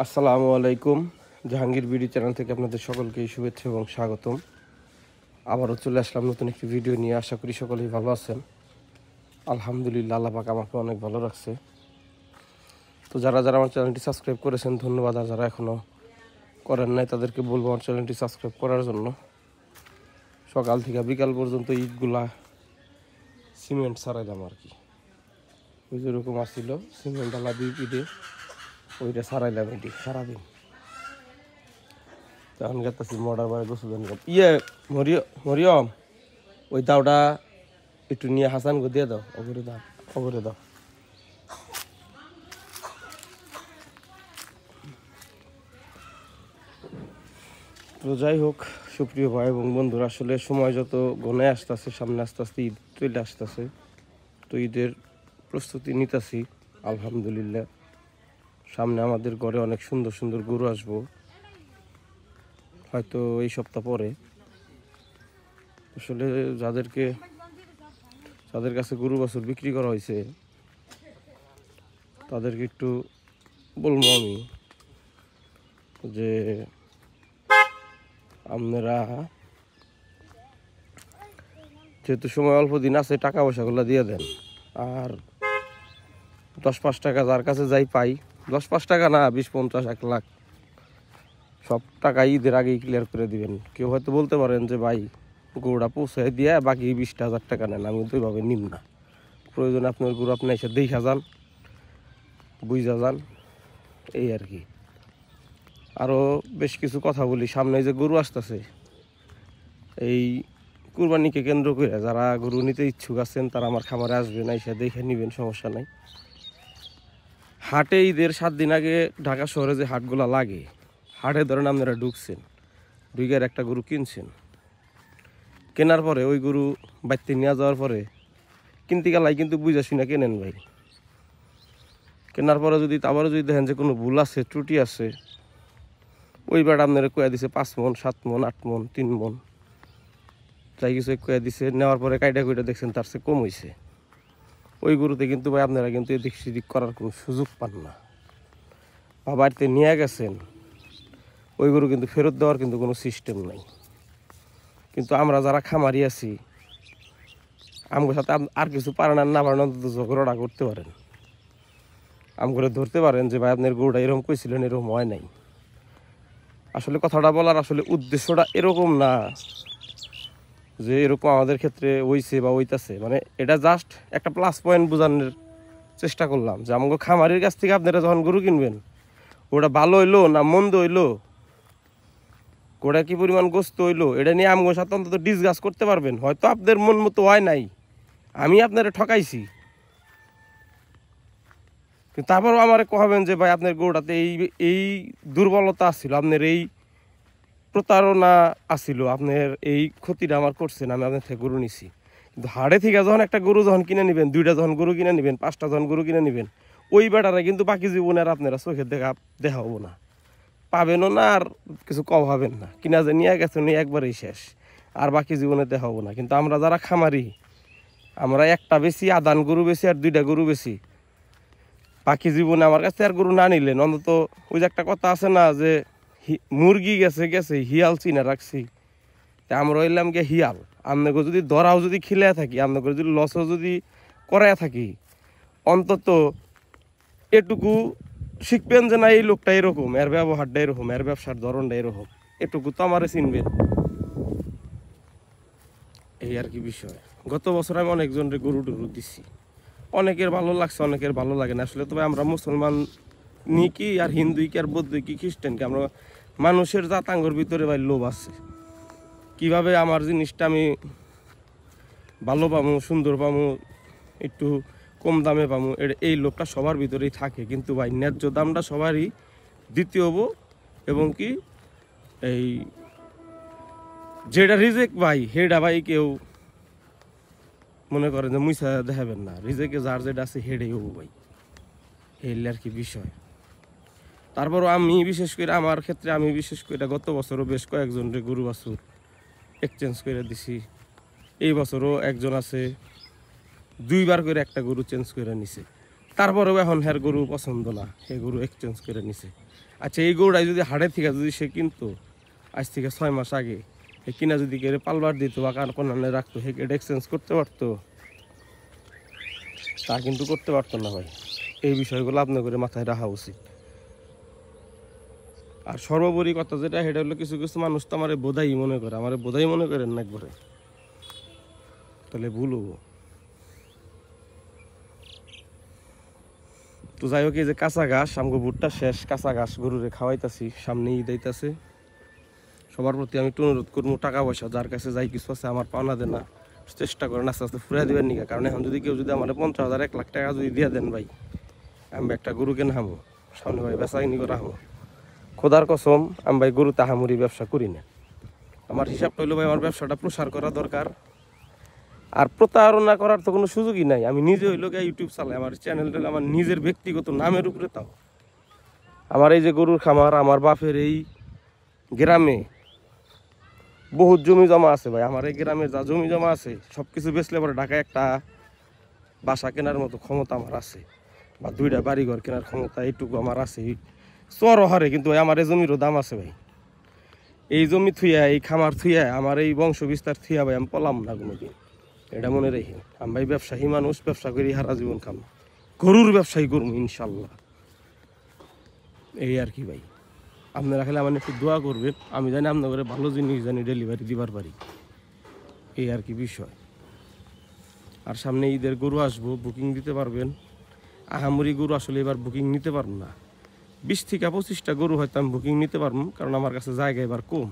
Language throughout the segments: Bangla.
আসসালামু আলাইকুম। জাহাঙ্গীর বিডি চ্যানেল থেকে আপনাদের সকলকে শুভেচ্ছা এবং স্বাগতম। আবারও চলে আসলাম নতুন একটি ভিডিও নিয়ে। আশা করি সকলেই ভালো আছেন। আলহামদুলিল্লাহ, আল্লাহ পাক আমাকে অনেক ভালো রাখছে। তো যারা যারা আমার চ্যানেলটি সাবস্ক্রাইব করেছেন ধন্যবাদ, আর যারা এখনও করেন নাই তাদেরকে বলবো আমার চ্যানেলটি সাবস্ক্রাইব করার জন্য। সকাল থেকে বিকাল পর্যন্ত ইটগুলা সিমেন্ট ছাড়াইলাম আর কি। ওই যেরকম আসছিল সিমেন্ট আলা দুই পিঠে ওইটা ছাড়াইলাম এটি সারাদিন। তখন গেতেছি মর্ডার বারে গোসল মরিয়ম ওই দাওটা একটু নিয়ে হাসান গো দিয়ে দাও, অগরে দাও। তো যাই হোক সুপ্রিয় ভাই এবং বন্ধুরা, আসলে সময় যত গনে আসতেছে, সামনে আস্তে আস্তে ঈদ চলে আসতেছে। তো ঈদের প্রস্তুতি নিতেছি আলহামদুলিল্লাহ। সামনে আমাদের ঘরে অনেক সুন্দর সুন্দর গরু আসবো, হয়তো এই সপ্তাহ পরে। আসলে যাদের কাছে গরু বাছুর বিক্রি করা হয়েছে তাদেরকে একটু বলবো আমি যে আপনারা যেহেতু সময় অল্প দিন আছে টাকা পয়সাগুলো দিয়ে দেন। আর 10-5 টাকা যার কাছে যাই পাই, 10-5 টাকা না, 20-50-1 লাখ সব টাকা ঈদের আগেই ক্লিয়ার করে দিবেন। কেউ হয়তো বলতে পারেন যে ভাই গরুটা পৌঁছায় দিয়ে বাকি 20,000 টাকা নেন। আমি তো ওইভাবে নিম না। প্রয়োজনে আপনার গরু আপনি এসে দেখা যান, বুঝা যান, এই আর কি। আরও বেশ কিছু কথা বলি। সামনে যে গরু আসতেছে, এই কুরবানিকে কেন্দ্র করে যারা গরু নিতে ইচ্ছুক আছেন তারা আমার খামারে আসবেন, এসে দেখে নেবেন, সমস্যা নাই। হাটে ঈদের 7 দিন আগে ঢাকা শহরে যে হাটগুলো লাগে, হাটে ধরেন আপনারা ঢুকছেন, ঢুকের একটা গরু কিনছেন, কেনার পরে ওই গরু বাড়িতে নিয়ে যাওয়ার পরে কিনতে গেলাই কিন্তু বুঝা শুনে কেনেন ভাই। কেনার পরে যদি আবারও যদি দেখেন যে কোনো ভুল আছে, ত্রুটি আছে, ওই বেড়া আপনারা কয়া দিছে 5 মন 7 মন 8 মন 3 মন যাই কিছু কয়া দিছে, নেওয়ার পরে কাইটা কুইটা দেখছেন তার চেয়ে কম হয়েছে, ওই গরুতে কিন্তু ভাই আপনারা কিন্তু এদিক সেদিক করার কোনো সুযোগ পান না। বা বাড়িতে নিয়ে গেছেন ওই গরু কিন্তু ফেরত দেওয়ার কিন্তু কোনো সিস্টেম নাই। কিন্তু আমরা যারা খামারি আছি, আমার সাথে আর কিছু পারেন আর না পারেন অন্তত ঝগড়াটা করতে পারেন, করে ধরতে পারেন যে ভাই আপনার গরুটা এরকম কইছিলেন, এরকম হয় নাই। আসলে কথাটা বলার আসলে উদ্দেশ্যটা এরকম না যে এরকম আমাদের ক্ষেত্রে হইছে বা হইতাছে, মানে এটা জাস্ট একটা প্লাস পয়েন্ট বোঝানোর চেষ্টা করলাম যে আমাকে খামারির কাছ থেকে আপনারা যখন গরু কিনবেন, ওটা ভালো হইলো না মন্দ হইলো, ওটা কি পরিমাণ গোস্ত হইলো, এটা নিয়ে আমার সাথে অন্তত ডিসকাস করতে পারবেন। হয়তো আপনাদের মন মতো হয় নাই, আমি আপনারা ঠকাইছি, কিন্তু তারপরও আমার কহাবেন যে ভাই আপনার গরুটাতে এই এই দুর্বলতা আসছিল, আপনার এই প্রতারণা আসছিল, আপনার এই ক্ষতিটা আমার করছেন, আমি আপনার থেকে গরু নিছি। কিন্তু হাড়ে থেকে যখন একটা গরু যখন কিনে নেবেন, 2টা যখন গরু কিনে নেবেন, 5টা যখন গরু কিনে নেবেন, ওই বেটারা কিন্তু বাকি জীবনে আর আপনারা চোখে দেখা হবো না, পাবেনও না, আর কিছু কম হবেন না। কিনা যে নিয়ে গেছেন একবারেই শেষ, আর বাকি জীবনে দেখা হবো না। কিন্তু আমরা যারা খামারি, আমরা একটা বেশি আদান গরু বেশি আর 2টা গরু বেশি, বাকি জীবনে আমার কাছে আর গরু না নিলেন অন্তত ওই যে একটা কথা আছে না যে মুরগি গেছে গেছে হিয়াল চিনে রাখছি, তা আমরা হইলাম গিয়ে হিয়াল। আপনাকে যদি ধরাও যদি খিলে থাকি, আপনাকে যদি লসও যদি করাই থাকি, অন্তত এটুকু শিখবেন যে না এই লোকটা এরকম, এর ব্যবহারটা এরকম, এর ব্যবসার ধরনটা এরকম, এটুকু তো আমারে চিনবেন, এই আর কি বিষয়। গত বছর আমি অনেকজনের গরু টরু দিছি, অনেকের ভালো লাগছে, অনেকের ভালো লাগে না। আসলে তবে আমরা মুসলমান নি কি আর হিন্দুই কি আর বৌদ্ধই কি খ্রিস্টান কি, আমরা মানুষের জাতাঙ্গর ভিতরে ভাই লোভ আছে। কিভাবে আমার জিনিসটা আমি ভালো পাবো, সুন্দর পাবো, একটু কম দামে পাবো, এই লোভটা সবার ভিতরেই থাকে। কিন্তু ভাই ন্যায্য দামটা সবারই দিতে হবো, এবং কি এই যেটা রিজেক্ট ভাই হেডা ভাই কেউ মনে করেন যে মুইসা দেখাবেন না, রিজেক্টে যার যেটা আছে হেডেই হবো ভাই, এই আর কি বিষয়। তারপরও আমি বিশেষ করে আমার ক্ষেত্রে আমি বিশেষ করে গত বছরও বেশ কয়েকজনের গরু বাছুর এক্সচেঞ্জ করে দিছি। এই বছরও একজন আছে 2বার করে একটা গরু চেঞ্জ করে নিছে। তারপরেও এখন হ্যার গরু পছন্দ না, এই গরু এক্সচেঞ্জ করে নিছে। আচ্ছা এই গরুটাই যদি হাটে থেকে যদি সে কিনতো আজ থেকে 6 মাস আগে, এই কিনা যদি কেড়ে পালবার দিত বা কার কোনানে রাখতো, সে এটা এক্সচেঞ্জ করতে পারতো? তা কিন্তু করতে পারতো না ভাই। এই বিষয়গুলো আপনার করে মাথায় রাখা উচিত। আর সর্বোপরি কথা যেটা, সেটা হলো কিছু কিছু মানুষ তো আমার বোধাই মনে করে, আমার বোধাই মনে করেন না একবারে, তাহলে ভুল হবো। তো যাই হোক, এই যে কাঁচা ঘাস, আমাকে ভুট্টা শেষ, কাঁচা ঘাস গরুরে খাওয়াইতাছি, সামনে ঈদ আইতাছে। সবার প্রতি আমি একটু অনুরোধ করবো, টাকা পয়সা যার কাছে যাই কিছু আছে আমার পাওনা দেন না, চেষ্টা করেন আস্তে আস্তে ফুরাই দেবেন নিকা। কারণ এখন যদি কেউ যদি আমার 50,000 1 লাখ টাকা যদি দিয়ে দেন ভাই, আমি একটা গরু কেন হামো, সামনে ভাই বেচা কিনি করে হামো। খোদার কসম আমি ভাই গরু তাহামুরি ব্যবসা করি না। আমার হিসাব হইলো ভাই, আমার ব্যবসাটা প্রসার করা দরকার। আর প্রতারণা করার তো কোনো সুযোগই নাই। আমি নিজে হইলো গিয়ে ইউটিউব চালাই, আমার চ্যানেলটা আমার নিজের ব্যক্তিগত নামের উপরে। তাও আমার এই যে গরুর খামার, আমার বাপের এই গ্রামে বহুত জমি জমা আছে ভাই। আমার এই গ্রামে যা জমি জমা আছে সব কিছু বেচলে পরে ঢাকায় একটা বাসা কেনার মতো ক্ষমতা আমার আছে, বা 2টা বাড়িঘর কেনার ক্ষমতা এইটুকু আমার আছে চর হারে। কিন্তু আমার এই জমিরও দাম আছে ভাই। এই জমি থুইয়া, এই খামার থুইয়া, আমার এই বংশ বিস্তার থুইয়া ভাই আমি পলাম না কোনোদিন, এটা মনে রেখে। আমি ভাই ব্যবসায়ী মানুষ, ব্যবসা করি সারা জীবন খাম, গরুর ব্যবসায়ী করবো ইনশাল্লাহ। এই আর কি ভাই, আপনারা খালি আমার একটু দোয়া করবেন, আমি জানি আপনাদের ভালো জিনিস জানি ডেলিভারি দিবার পারি, এই আর কি বিষয়। আর সামনে ঈদের গরু আসবো, বুকিং দিতে পারবেন। আহামরি গরু আসলে এবার বুকিং নিতে পারবো না। 20 থেকে 25টা গরু হয়তো আমি বুকিং নিতে পারবো, কারণ আমার কাছে জায়গা এবার কম।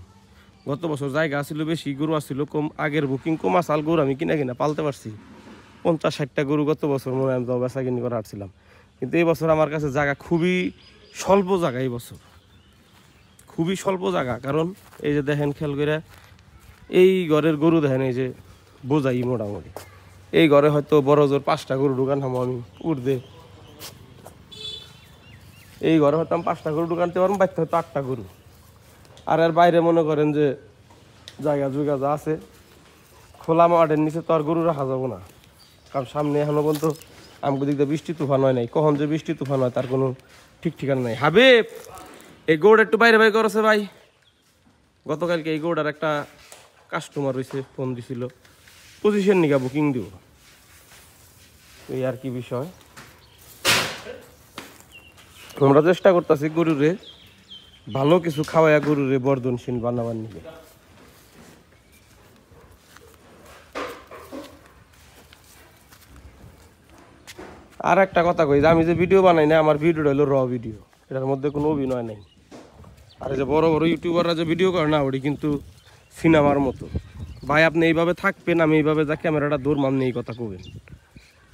গত বছর জায়গা আসছিল বেশি, গরু আসছিল কম, আগের বুকিং কম, আসাল গরু আমি কিনা পালতে পারছি। 50-60টা গরু গত বছর মনে হয় আমি বেচা কিনি করে আসছিলাম। কিন্তু এই বছর আমার কাছে জায়গা খুবই স্বল্প, জায়গা এই বছর খুবই স্বল্প জায়গা। কারণ এই যে দেখেন খেয়াল করে, এই ঘরের গরু দেখেন, এই যে বোঝাই মোটামুটি, এই ঘরে হয়তো বড় জোর 5টা গরু ঢুকান হামো আমি উর্দে। এই ঘরে হয়তো আমি 5টা গরু ঢুকানতে পারবো, বাড়তে হয়তো 8টা গরু। আর এর বাইরে মনে করেন যে জায়গা জুগা যা আছে, খোলা মাঠের নিচে তো আর গরু রাখা যাবো না। কারণ সামনে এখনো পর্যন্ত আমাকে দিক দিয়ে বৃষ্টি তুফান হয় নাই। কখন যে বৃষ্টি তুফান হয় তার কোনো ঠিক ঠিকানা নাই। হাবিব, এই গরুটা একটু বাইরে বাইরে করেছে ভাই। গতকালকে এই গরুটার একটা কাস্টমার হয়েছে, ফোন দিছিল 25-এর নিকা বুকিং দিব। এই আর কি বিষয়, আমরা চেষ্টা করতেছি গরুরে ভালো কিছু খাওয়াইয়া গরুরে বর্ধনশীল বানাবার নিকে। আর একটা কথা কই, যে আমি যে ভিডিও বানাই না, আমার ভিডিওটা হলো র ভিডিও, এটার মধ্যে কোনো অভিনয় নেই। আর এই যে বড় বড় ইউটিউবাররা যে ভিডিও করে না, ওটি কিন্তু সিনেমার মতো। ভাই আপনি এইভাবে থাকবেন, আমি এইভাবে যা ক্যামেরাটা ধরমাম নেই কথা কবেন।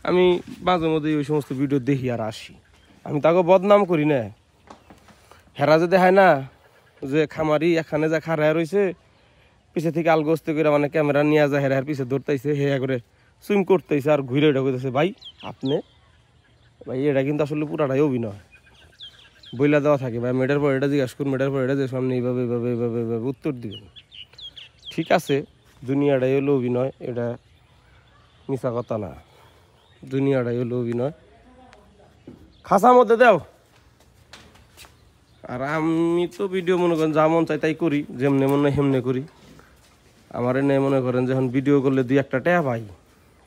আমি মাঝে মধ্যে ওই সমস্ত ভিডিও দেখি আর আসি, আমি তাকে বদনাম করি না। হেরা যে দেখায় না যে খামারি এখানে যা খারায় রয়েছে, পিছে থেকে আলগোস্ত করে মানে ক্যামেরা নিয়ে যায়, হেরার পিছে ধরতেছে, হেয়া করে সুইম করতেছে আর ঘুরে ওটা করতেছে। ভাই আপনি ভাই এটা কিন্তু আসলে পুরাটাই অভিনয়, বইলা দেওয়া থাকে। ভাই মেয়েটার পর এটা জিজ্ঞাসা করুন, মেয়েটার পর এটা যে সামনে এইভাবে এইভাবে এইভাবে এইভাবে উত্তর দিবেন। ঠিক আছে, দুনিয়াটাই হলো অভিনয়, এটা মিশা কথা না। দুনিয়াটাই হলো অভিনয়, খাসার মধ্যে দাও। আর আমি তো ভিডিও মনে করেন যা মন চাই তাই করি, যেমনে মনে হয় হেমনে করি। আমার এনে মনে করেন যখন ভিডিও করলে 2-1টা টাকা পাই,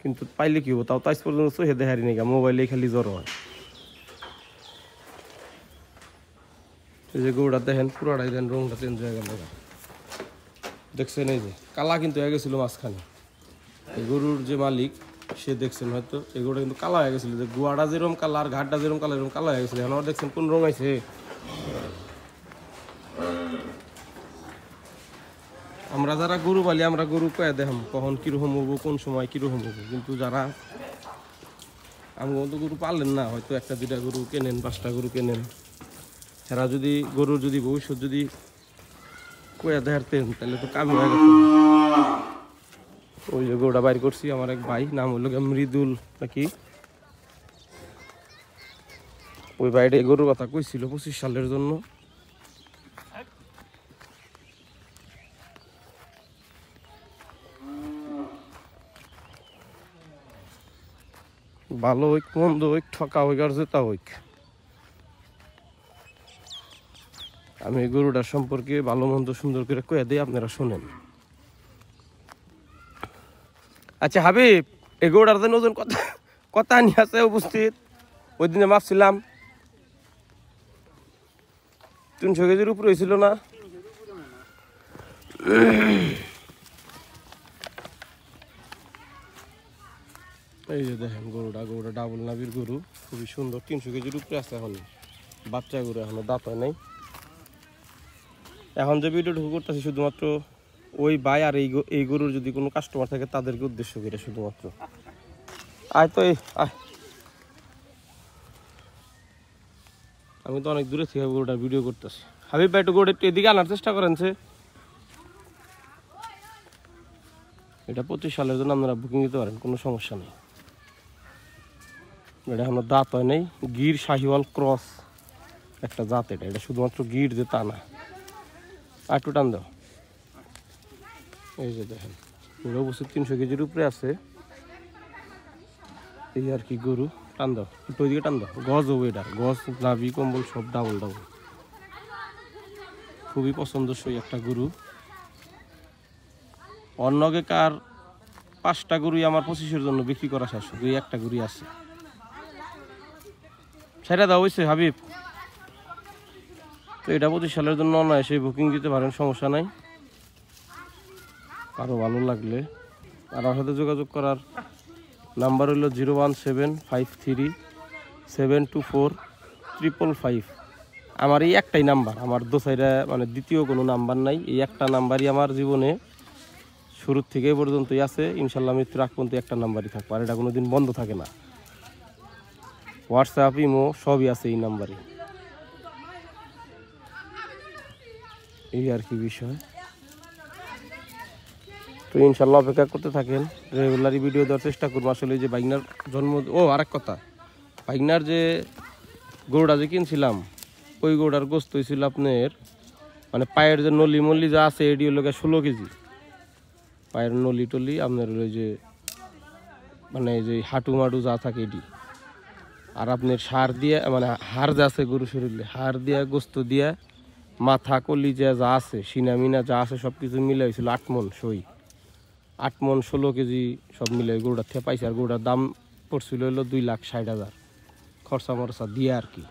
কিন্তু পাইলে কি হবো, তাও তাই পর্যন্ত চোখে দেখারি নাকি, মোবাইলে খালি জ্বর হয়। এই যে গরুটা দেখেন, পুরাটাই দেন রংটা চেঞ্জ হয়ে গেল, দেখছেন? এই যে কালা কিন্তু হয়ে গেছিলো মাঝখানে। এই গরুর যে মালিক সে দেখছেন হয়তো, এই গরুটা কিন্তু কালা হয়ে গেছিলো, যে গুয়াটা যেরকম কালা আর ঘাটটা যেরকম কালা, এরকম কালা হয়ে গেছিলো। এখন দেখছেন কোন রং আছে। আমরা যারা গরু পালি, আমরা গরু কয়ে দেখাম কখন কীরকম হবো, কোন সময় কীরকম হবো। কিন্তু যারা আমগো তো গরু পালেন না, হয়তো 1-2টা গরু কেনেন, 5টা গরু কেনেন, এরা যদি গরুর যদি ভবিষ্যৎ যদি কয়ে দেখাতেন, তাহলে তো কামি হয়ে গেত। ওই যে গরুটা বাইর করছি, আমার এক ভাই, নাম হলো মৃদুল নাকি, ওই ভাইটা এই গরুর কথা কইছিল 25 সালের জন্য। ভালো হইক মন্দ হইক ঠকা হইক আর জেতা হইক, আমি এই গরুটার সম্পর্কে ভালো মন্দ সুন্দর করে কয়ে দিই, আপনারা শোনেন। আচ্ছা হাবিব, এই গরুটার জন্য ওজন কত কত নিয়ে আছে উপস্থিত? ওই দিনে মাপছিলাম 300 কেজির উপরে হয়েছিল না? এই যে দেখেন গরুটা ডাবল নাভির গরু, খুবই সুন্দর, 300 কেজির উপরে আছে। এখন বাচ্চা গরু, এখনো দাঁত হয় নাই। এখন যে ভিডিওটা করতেছি শুধুমাত্র ওই ভাই আর এই গরুর যদি কোনো কাস্টমার থাকে তাদেরকে উদ্দেশ্য করে শুধুমাত্র। আয় তো আয়, আমি তো অনেক দূরে থেকে গরুটার ভিডিও করতেছি। হাবিব ভাই একটু গরুটা একটু এদিকে আনার চেষ্টা করেন। এটা 25 সালের জন্য আপনারা বুকিং দিতে পারেন, কোনো সমস্যা নেই। এটা এখনো দাঁত হয় নাই, গির শাহিওয়াল ক্রস একটা জাত। এটা শুধুমাত্র গির যে তা না। আর একটু টান দাও। এই যে দেখেন গরু অবশ্যই 300 কেজির উপরে আছে। এই আর কি গরু, টান দাও একটু, ওইদিকে টান দাও। গজ হবো এটা, গজ নাভি কম্বল সব ডাবল ডাবল, খুবই পছন্দসই একটা গরু। অন্যকে কার 5টা গরুই আমার 25-এর জন্য বিক্রি করা শেষ, শুধু একটা গরুই আছে। সেটা দাও হয়েছে হাবিব। তো এটা 25 সালের জন্য অনায়াসে বুকিং দিতে পারেন, সমস্যা নাই। আরও ভালো লাগলে আর আমার সাথে যোগাযোগ করার নাম্বার হলো 0175327245555। আমার এই একটাই নাম্বার, আমার দোসাইরা মানে দ্বিতীয় কোনো নাম্বার নাই। এই একটা নাম্বারই আমার জীবনে শুরুর থেকে পর্যন্তই আছে। ইনশাল্লাহ মৃত্যুর আগ পর্যন্ত একটা নাম্বারই থাকবে, আর এটা কোনো দিন বন্ধ থাকে না। হোয়াটসঅ্যাপ ইমো সবই আছে এই নাম্বারে। এই আর কি বিষয়। তো ইনশাল্লাহ অপেক্ষা করতে থাকেন, রেগুলারই ভিডিও দেওয়ার চেষ্টা করবো। আসলে যে বাইগনার জন্ম, আরেক কথা, বাইগনার যে গরুটা যে কিনছিলাম, ওই গরুটার গোস্ত হয়েছিল আপনার মানে পায়ের যে নলি মল্লি যা আছে এটি হলো 16 কেজি। পায়ের নলি টলি আপনার ওই যে মানে যে হাঁটু মাটু যা থাকে এটি, আর আপনার সার দিয়ে মানে হাড় যা আছে গরু শরীরে, হাড় দিয়া গোস্ত দিয়া মাথা কলিজা যা আছে সিনা মিনা যা আছে সব কিছু মিলে হয়েছিল 8 মণ সই। 8 মণ 16 কেজি সব মিলে গরুটার থেকে পাইছে। আর গরুটার দাম পড়ছিল হলো 2,60,000 খরচা মরচা দিয়ে আর কি,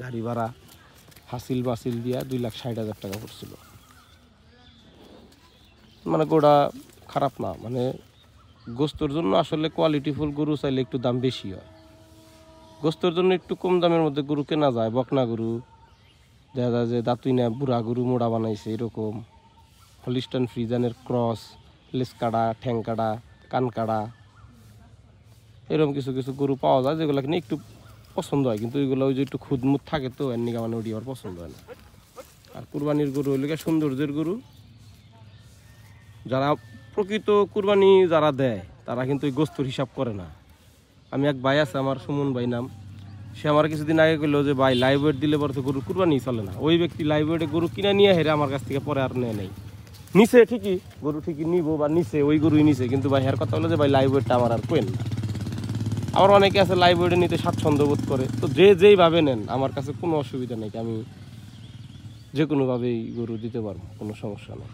গাড়ি ভাড়া হাসিল বাসিল দিয়া 2,60,000 টাকা পড়ছিল। মানে গরুটা খারাপ না, মানে গোস্তর জন্য আসলে কোয়ালিটিফুল গরু চাইলে একটু দাম বেশি হয়। গোস্তর জন্য একটু কম দামের মধ্যে গরু কেনা যায়, বকনা গরু দেখা যায় যে দাঁতুই না বুড়া গরু মোড়া বানাইছে এরকম, হলিস্টান ফ্রিজানের ক্রস, লেস কাটা, ঠ্যাং কাটা, কান কাটা, এরকম কিছু কিছু গরু পাওয়া যায় যেগুলো কিনে একটু পছন্দ হয়। কিন্তু ওইগুলো ওই যে একটু খুদমুদ থাকে তো এর নিকা মানে ওটি আমার পছন্দ হয় না। আর কুরবানির গরু হইলে সৌন্দর্যের গরু। যারা প্রকৃত কুরবানি যারা দেয় তারা কিন্তু ওই গোস্তর হিসাব করে না। আমি এক ভাই আছে আমার, সুমন ভাই নাম, সে আমার কিছুদিন আগে কইলো যে ভাই লাইভ ওয়েট দিলে পরে তো গরু কুরবানি চলে না। ওই ব্যক্তি লাইভ ওয়েটে গরু কিনে নিয়ে হেরে আমার কাছ থেকে পরে আর নেয় নেই। নিচে ঠিকই গরু ঠিকই নিবো বা নিচে ওই গরুই নিচে, কিন্তু ভাই হের কথা হলো যে ভাই লাইভ ওয়েটটা আমার আর কোয়েন না। আবার অনেকে আছে লাইভ ওয়েটে নিতে স্বাচ্ছন্দ্য বোধ করে, তো যে যেইভাবে নেন আমার কাছে কোনো অসুবিধা নেই, আমি যে কোনোভাবেই গরু দিতে পারবো, কোনো সমস্যা নেই।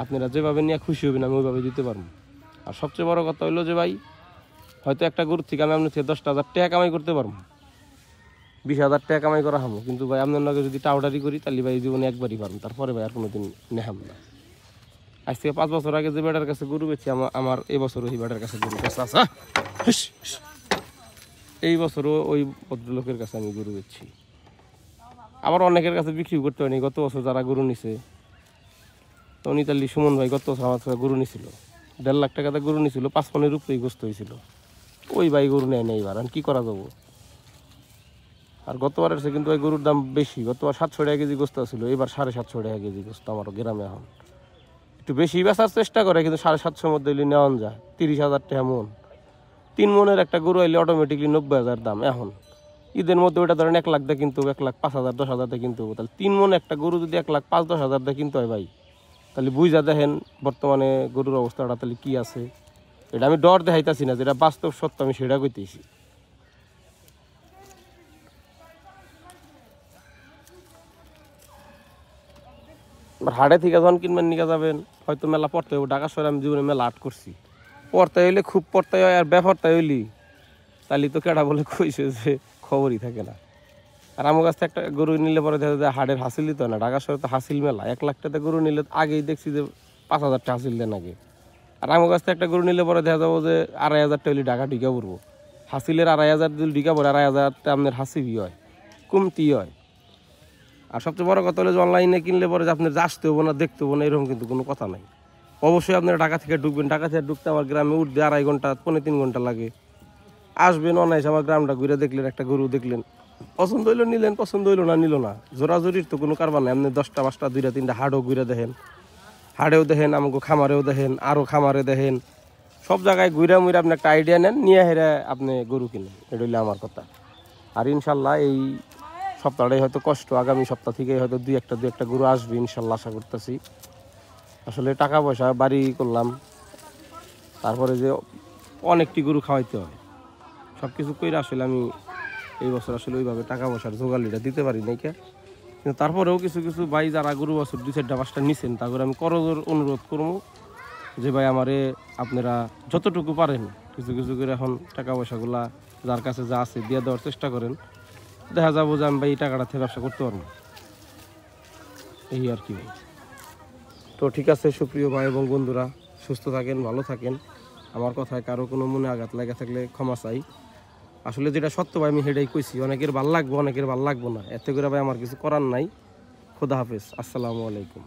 আপনারা যেভাবে নিয়ে খুশি হবেন আমি ওইভাবে দিতে পারবো। আর সবচেয়ে বড় কথা হলো যে ভাই হয়তো একটা গরুর থেকে আমি আপনার থেকে 10,000 টাকা কামাই করতে পারবো, 20,000 টাকা কামাই করা হামো, কিন্তু ভাই আপনার লগে যদি টাউটারি করি তাহলে ভাই জীবনে একবারই পারবো, তারপরে ভাই আর কোনোদিন নেহাম না। আজ থেকে 5 বছর আগে যে বেটার কাছে গরু বেছি আমার এই বছর ওই বেটার কাছে গরু বেচা আছে। এই বছরও ওই ভদ্রলোকের কাছে আমি গরু বেচছি। আবার অনেকের কাছে বিক্রি করতে হয়নি। গত বছর যারা গরু নিছে, তো নিতালি সুমন ভাই গত বছর আমার কাছে গরু নিছিল, 1.5 লাখ টাকাতে গরু নিছিল, 5 মণের উপরেই গোস্ত হয়েছিল। ওই ভাই গরু নেয় না এবার, আর কি করা যাবো। আর গতবার এসে কিন্তু ওই গরুর দাম বেশি, গতবার 700 টাকা কেজি গোস্ত ছিল, এবার 750 টাকা কেজি গোস্ত আমার গ্রামে। এখন একটু বেশি বেচার চেষ্টা করে, কিন্তু 750-এর মধ্যে নেওয়া যায়। 30,000 টাকা মন, 3 মনের একটা গরু আইলে অটোমেটিকলি 90,000 দাম। এখন ঈদের মধ্যে ওইটা ধরেন 1 লাখ দিয়ে কিনতে হবে, 1,05,000 10,000 দিয়ে কিনতে হবে। তাহলে 3 মন একটা গরু যদি 1,05,000 10,000 দিয়ে কিনতে হয় ভাই, তাহলে বুঝা দেখেন বর্তমানে গরুর অবস্থাটা তাহলে কি আছে। এটা আমি ডর দেখাইতাছি না, যেটা বাস্তব সত্য আমি সেটা কইতেছি। হাটে থেকে যখন কিনবেন নিয়ে যাবেন, হয়তো মেলা পড়তে হবে। ঢাকা শহরে আমি জীবনে মেলা আট করছি, পড়তে হইলে খুব পড়তে হয়, আর ব্যাপারটা হইলি তাহলে তো কেডা বলে কইছে যে খবরই থাকে না। আর আমার কাছ থেকে একটা গরু নিলে পরে দেখা যায় হাটের হাসিলই তো না। ঢাকা শহরে তো হাসিল মেলা, 1 লাখ টাকা গরু নিলে আগেই দেখছি যে 5,000 টাকা হাসিল দেন আগে। আর আমার কাছ থেকে একটা গরু নিলে পরে দেখা যাবো যে 2,500 টাকা হইলে ঢাকা ঢিকা পড়বো। হাসিলের 2,500 যদি ঢিকা পড়ে, 2,500 টাকা আপনার হাসিবই হয়, কমতি হয়। আর সবচেয়ে বড় কথা হলো যে অনলাইনে কিনলে পরে যে আপনার আসতে হবো না, দেখতে হবো না, এরকম কিন্তু কোনো কথা নাই। অবশ্যই আপনারা ঢাকা থেকে ঢুকবেন। ঢাকা থেকে ঢুকতে আমার গ্রামে উঠতে 2.5 ঘন্টা, 3.5 ঘন্টা লাগে। আসবেন অনায়াসে, আমার গ্রামটা ঘুরে দেখলেন, একটা গরু দেখলেন, পছন্দ হইলো নিলেন, পছন্দ হইলো না নিল না। জোরাজুরির তো কোনো কারবার নাই। আপনি 10টা 5টা 2টা 3টা হাটও ঘুরে দেখেন, হাটেও দেখেন, আমাকে খামারেও দেখেন, আরও খামারে দেখেন, সব জায়গায় ঘুরে মুড়ে আপনি একটা আইডিয়া নেন, নিয়ে হেরে আপনি গরু কিনেন। এটা হইলে আমার কথা। আর ইনশাল্লাহ এই সপ্তাহটাই হয়তো কষ্ট, আগামী সপ্তাহ থেকে হয়তো দুই একটা গরু আসবে ইনশাল্লাহ, আশা করতেছি। আসলে টাকা পয়সা বাড়ি করলাম, তারপরে যে অনেকটি গরু খাওয়াইতে হয়, সব কিছু করে আসলে আমি এই বছর আসলে ওইভাবে টাকা পয়সার জোগালিটা দিতে পারি নাই কে। কিন্তু তারপরেও কিছু কিছু ভাই যারা গরু বছর 2-4টা 5টা নিছেন, তারপরে আমি করজোর অনুরোধ করবো যে ভাই আমারে আপনারা যতটুকু পারেন কিছু কিছু করে এখন টাকা পয়সাগুলা যার কাছে যা আছে দিয়ে দেওয়ার চেষ্টা করেন। দেখা যাবো যে আমি ভাই এই টাকাটা থেকে ব্যবসা করতে পারবো, এই আর কি ভাই। তো ঠিক আছে সুপ্রিয় ভাই এবং বন্ধুরা, সুস্থ থাকেন, ভালো থাকেন। আমার কথায় কারো কোনো মনে আঘাত লাগা থাকলে ক্ষমা চাই। আসলে যেটা সত্য ভাই আমি সেটাই কইছি। অনেকের ভাল লাগবো, অনেকের ভাল লাগবো না, এতে করে ভাই আমার কিছু করার নাই। খোদা হাফেজ, আসসালামু আলাইকুম।